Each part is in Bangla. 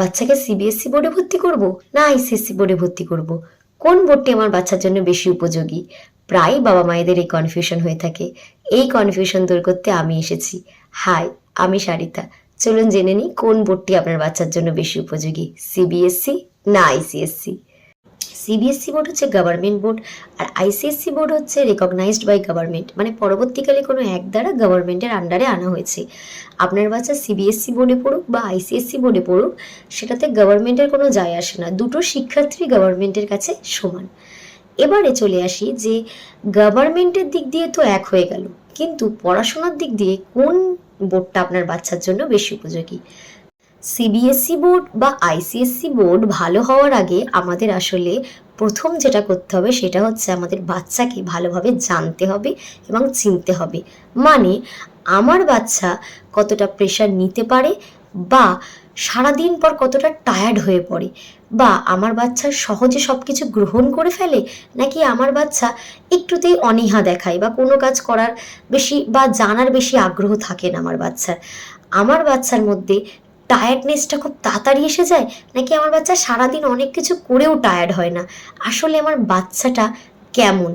বাচ্চাকে সিবিএসসি বোর্ডে ভর্তি করব না আইসিএসসি বোর্ডে ভর্তি করব, কোন বোর্ডটি আমার বাচ্চার জন্য বেশি উপযোগী? প্রায় বাবা মায়েদের এই কনফিউশন হয়ে থাকে। এই কনফিউশন দূর করতে আমি এসেছি। হাই, আমি সারিতা। চলুন জেনে নিই কোন বোর্ডটি আপনার বাচ্চার জন্য বেশি উপযোগী, সিবিএসসি না আইসিএসসি। সিবিএসসি বোর্ড হচ্ছে গভর্নমেন্ট বোর্ড, আর আইসিএসসি বোর্ড হচ্ছে রেকগনাইজড বাই গভর্নমেন্ট, মানে পরবর্তীকালে কোনো এক দ্বারা গভর্নমেন্টের আন্ডারে আনা হয়েছে। আপনার বাচ্চা সিবিএসসি বোর্ডে পড়ুক বা আইসিএসসি বোর্ডে পড়ুক, সেটাতে গভর্নমেন্টের কোনো যায় আসে না, দুটো শিক্ষার্থী গভর্নমেন্টের কাছে সমান। এবারে চলে আসি যে গভর্নমেন্টের দিক দিয়ে তো এক হয়ে গেল, কিন্তু পড়াশোনার দিক দিয়ে কোন বোর্ডটা আপনার বাচ্চার জন্য বেশি উপযোগী? সিবিএসসি বোর্ড বা আইসিএসসি বোর্ড ভালো হওয়ার আগে আমাদের আসলে প্রথম যেটা করতে হবে সেটা হচ্ছে আমাদের বাচ্চাকে ভালোভাবে জানতে হবে এবং চিনতে হবে। মানে আমার বাচ্চা কতটা প্রেশার নিতে পারে, বা সারাদিন পর কতটা টায়ার্ড হয়ে পড়ে, বা আমার বাচ্চা সহজে সব কিছু গ্রহণ করে ফেলে, নাকি আমার বাচ্চা একটুতেই অনীহা দেখায় বা কোনো কাজ করার বেশি বা জানার বেশি আগ্রহ থাকে না আমার বাচ্চার মধ্যে টায়ার্ডনেসটা খুব তাড়াতাড়ি এসে যায়, নাকি আমার বাচ্চা সারাদিন অনেক কিছু করেও টায়ার্ড হয় না। আসলে আমার বাচ্চাটা কেমন,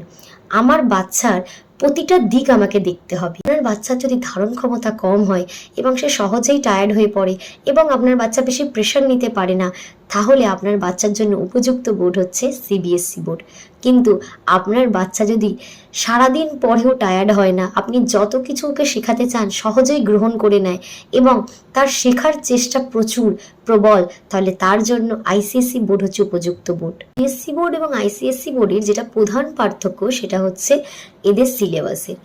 আমার বাচ্চার প্রতিটা দিক আমাকে দেখতে হবে। আপনার বাচ্চার যদি ধারণ ক্ষমতা কম হয় এবং সে সহজেই টায়ার্ড হয়ে পড়ে এবং আপনার বাচ্চা বেশি প্রেশার নিতে পারে না, তাহলে আপনার বাচ্চার জন্য উপযুক্ত বোর্ড হচ্ছে সিবিএসসি বোর্ড। কিন্তু আপনার বাচ্চা যদি সারাদিন পরেও টায়ার্ড হয় না, আপনি যত কিছু ওকে শেখাতে চান সহজেই গ্রহণ করে নেয় এবং তার শেখার চেষ্টা প্রচুর প্রবল, তাহলে তার জন্য আইসিএসসি বোর্ড হচ্ছে উপযুক্ত বোর্ড। সিবিএসসি বোর্ড এবং আইসিএসসি বোর্ডের যেটা প্রধান পার্থক্য সেটা হচ্ছে এদের সিলেবাসের।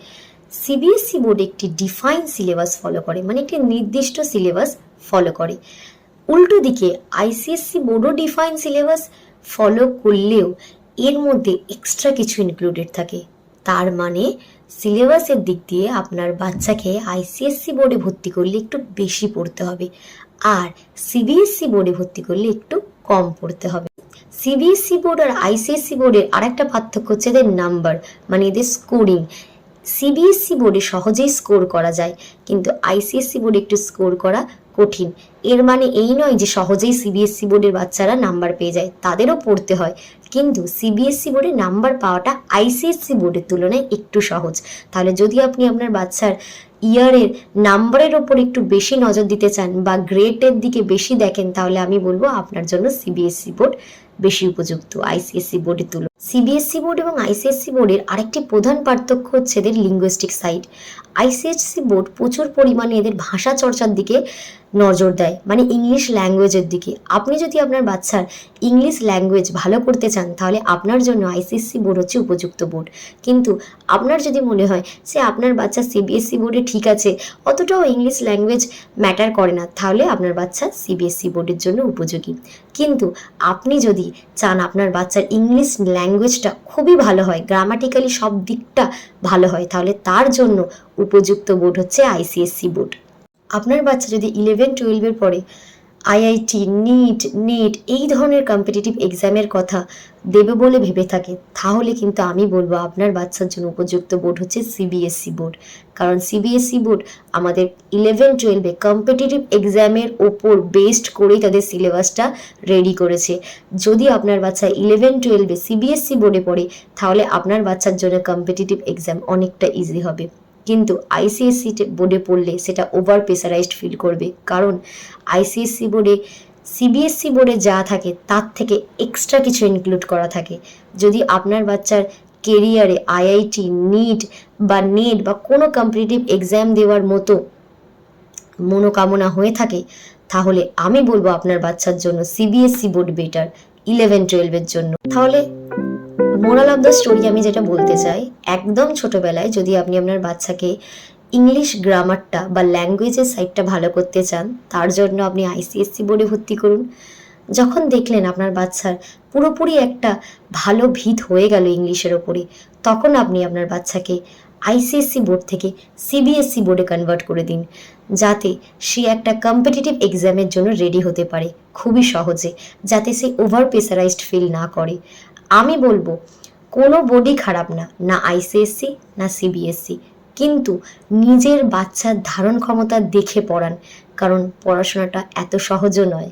সিবিএসসি বোর্ড একটি ডিফাইন সিলেবাস ফলো করে, মানে একটি নির্দিষ্ট সিলেবাস ফলো করে। উল্টো দিকে আইসিএসসি বোর্ডও ডিফাইন সিলেবাস ফলো করলেও এর মধ্যে এক্সট্রা কিছু ইনক্লুডেড থাকে। তার মানে সিলেবাসের দিক দিয়ে আপনার বাচ্চাকে আইসিএসসি বোর্ডে ভর্তি করলে একটু বেশি পড়তে হবে, আর সিবিএসসি বোর্ডে ভর্তি করলে একটু কম পড়তে হবে। সিবিএসসি বোর্ড আর আইসিএসসি বোর্ডের আরেকটা পার্থক্য হচ্ছে এদের নাম্বার, মানে এদের স্কোরিং। সিবিএসসি বোর্ডে সহজেই স্কোর করা যায়, কিন্তু আইসিএসসি বোর্ডে একটু স্কোর করা কঠিন। এর মানে এই নয় যে সহজেই সিবিএসসি বোর্ডের বাচ্চারা নাম্বার পেয়ে যায়, তাদেরও পড়তে হয়, কিন্তু সিবিএসসি বোর্ডে নাম্বার পাওয়াটা আইসিএসসি বোর্ডের তুলনায় একটু সহজ। তাহলে যদি আপনি আপনার বাচ্চার ইয়ারের নাম্বারের ওপর একটু বেশি নজর দিতে চান বা গ্রেডের দিকে বেশি দেখেন, তাহলে আমি বলবো আপনার জন্য সিবিএসসি বোর্ড বেশি উপযুক্ত আইসিএসসি বোর্ডের তুলনায়। সিবিএসসি বোর্ড এবং আইসিএসসি বোর্ডের আরেকটি প্রধান পার্থক্য হচ্ছে এদের লিঙ্গুইস্টিক সাইড। আইসিএসসি বোর্ড প্রচুর পরিমাণে এদের ভাষা চর্চার দিকে নজর দেয়, মানে ইংলিশ ল্যাঙ্গুয়েজের দিকে। আপনি যদি আপনার বাচ্চার ইংলিশ ল্যাঙ্গুয়েজ ভালো করতে চান, তাহলে আপনার জন্য আইসিএসসি বোর্ড হচ্ছে উপযুক্ত বোর্ড। কিন্তু আপনার যদি মনে হয় যে আপনার বাচ্চা সিবিএসসি বোর্ডে ঠিক আছে, অতটাও ইংলিশ ল্যাঙ্গুয়েজ ম্যাটার করে না, তাহলে আপনার বাচ্চা সিবিএসসি বোর্ডের জন্য উপযোগী। কিন্তু আপনি যদি চান আপনার বাচ্চার ইংলিশ ল্যাঙ্গুয়েজটা খুবই ভালো হয়, গ্রামাটিক্যালি সব দিকটা ভালো হয়, তাহলে তার জন্য উপযুক্ত বোর্ড হচ্ছে আইসিএসসি বোর্ড। আপনার বাচ্চা যদি 11-12 পরে আইআইটি, নিট, নেট এই ধরনের কম্পিটিটিভ এক্সামের কথা দেবে বলে ভেবে থাকে, তাহলে কিন্তু আমি বলবো আপনার বাচ্চার জন্য উপযুক্ত বোর্ড হচ্ছে সিবিএসসি বোর্ড। কারণ সিবিএসসি বোর্ড আমাদের 11-12 কম্পিটিটিভ এক্সামের ওপর বেসড করেই তাদের সিলেবাসটা রেডি করেছে। যদি আপনার বাচ্চা 11-12 সিবিএসসি বোর্ডে পড়ে, তাহলে আপনার বাচ্চার জন্য কম্পিটিটিভ এক্সাম অনেকটা ইজি হবে। কিন্তু আইসিএসসি বোর্ডে পড়লে সেটা ওভার প্রেসারাইজড ফিল করবে, কারণ আইসিএসসি বোর্ডে সিবিএসসি বোর্ডে যা থাকে তার থেকে এক্সট্রা কিছু ইনক্লুড করা থাকে। যদি আপনার বাচ্চার কেরিয়ারে আইআইটি, নিট বা নেট বা কোনো কম্পিটিটিভ এক্সাম দেওয়ার মতো মনোকামনা হয়ে থাকে, তাহলে আমি বলবো আপনার বাচ্চার জন্য সিবিএসসি বোর্ড বেটার 11-12 জন্য। তাহলে মোরাল অফ দ্য স্টোরি আমি যেটা বলতে চাই, একদম ছোটবেলায় যদি আপনি আপনার বাচ্চাকে ইংলিশ গ্রামারটা বা ল্যাঙ্গুয়েজের সাইডটা ভালো করতে চান, তার জন্য আপনি আইসিএসসি বোর্ডে ভর্তি করুন। যখন দেখলেন আপনার বাচ্চার পুরোপুরি একটা ভালো ভিত হয়ে গেল ইংলিশের ওপরে, তখন আপনি আপনার বাচ্চাকে আইসিএসসি বোর্ড থেকে সিবিএসসি বোর্ডে কনভার্ট করে দিন, যাতে সে একটা কম্পিটিটিভ এক্সামের জন্য রেডি হতে পারে খুবই সহজে, যাতে সে ওভার প্রেসারাইজড ফিল না করে। আমি বলবো কোনো বোর্ডই খারাপ না, না আইসিএসসি না সিবিএসসি, কিন্তু নিজের বাচ্চার ধারণ ক্ষমতা দেখে পড়ান, কারণ পড়াশোনাটা এত সহজও নয়।